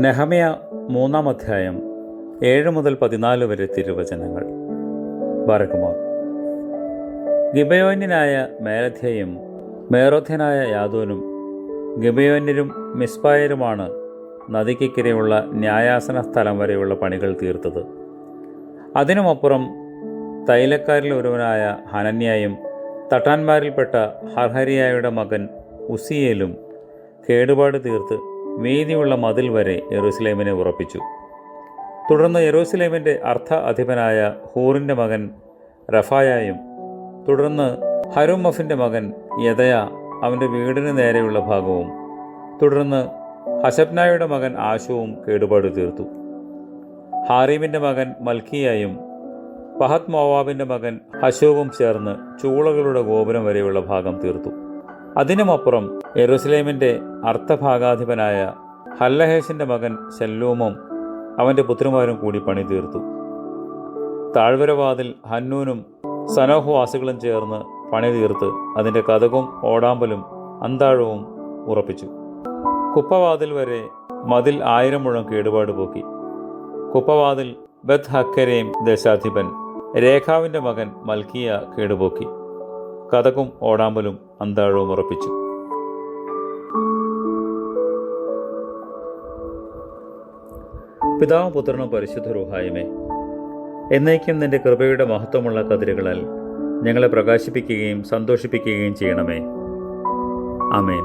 നെഹമ്യ 3-ാം അധ്യായം 7 മുതൽ 14 വരെ തിരുവചനങ്ങൾ. ബാരക്കുമോർ. ഗിബയോന്യനായ മേലധ്യയും മേറോധ്യനായ യാദോനും ഗിബയോന്യരും മിസ്പായരുമാണ് നദിക്കിക്കരെയുള്ള ന്യായാസന സ്ഥലം വരെയുള്ള പണികൾ തീർത്തത്. അതിനുമപ്പുറം തൈലക്കാരിൽ ഒരുവനായ ഹനന്യായും തട്ടാന്മാരിൽപ്പെട്ട ഹർഹരിയായുടെ മകൻ ഉസിയേലും കേടുപാട് തീർത്ത് വീതിയുള്ള മതിൽ വരെ യെരൂശലേമിനെ ഉറപ്പിച്ചു. തുടർന്ന് യെരൂശലേമിൻ്റെ അർത്ഥ അധിപനായ ഹൂറിൻ്റെ മകൻ റഫായായും തുടർന്ന് ഹരുമഫിൻ്റെ മകൻ യദയ അവൻ്റെ വീടിന് നേരെയുള്ള ഭാഗവും തുടർന്ന് ഹശബ്നായുടെ മകൻ ആശുവും കേടുപാട് തീർത്തു. ഹാരീമിൻ്റെ മകൻ മൽക്കിയായും പഹത് മോവാബിൻ്റെ മകൻ ഹശൂവും ചേർന്ന് ചൂളകളുടെ ഗോപുരം വരെയുള്ള ഭാഗം തീർത്തു. അതിനുമപ്പുറം യെരൂശലേമിൻ്റെ അർത്ഥഭാഗാധിപനായ ഹല്ലഹേഷിൻ്റെ മകൻ ശല്ലൂമും അവൻ്റെ പുത്രിമാരും കൂടി പണി തീർത്തു. താഴ്വരവാതിൽ ഹന്നൂനും സനോഹ്വാസികളും ചേർന്ന് പണി തീർത്ത് അതിൻ്റെ കതകും ഓടാമ്പലും അന്താഴവും ഉറപ്പിച്ചു. കുപ്പവാതിൽ വരെ മതിൽ 1000 മുഴം കേടുപാട് പോക്കി. കുപ്പവാതിൽ ബത്ത് ഹക്കരേം ദേശാധിപൻ രേഖാവിൻ്റെ മകൻ മൽക്കിയ കേടുപോക്കി. കതകും ഓടാമ്പലും അന്താഴവും ഉറപ്പിച്ചു. പിതാവും പുത്രനും പരിശുദ്ധ റൂഹായുമേ, എന്നേക്കും നിന്റെ കൃപയുടെ മഹത്വമുള്ള കതിരുകളാൽ ഞങ്ങളെ പ്രകാശിപ്പിക്കുകയും സന്തോഷിപ്പിക്കുകയും ചെയ്യണമേ. ആമേൻ.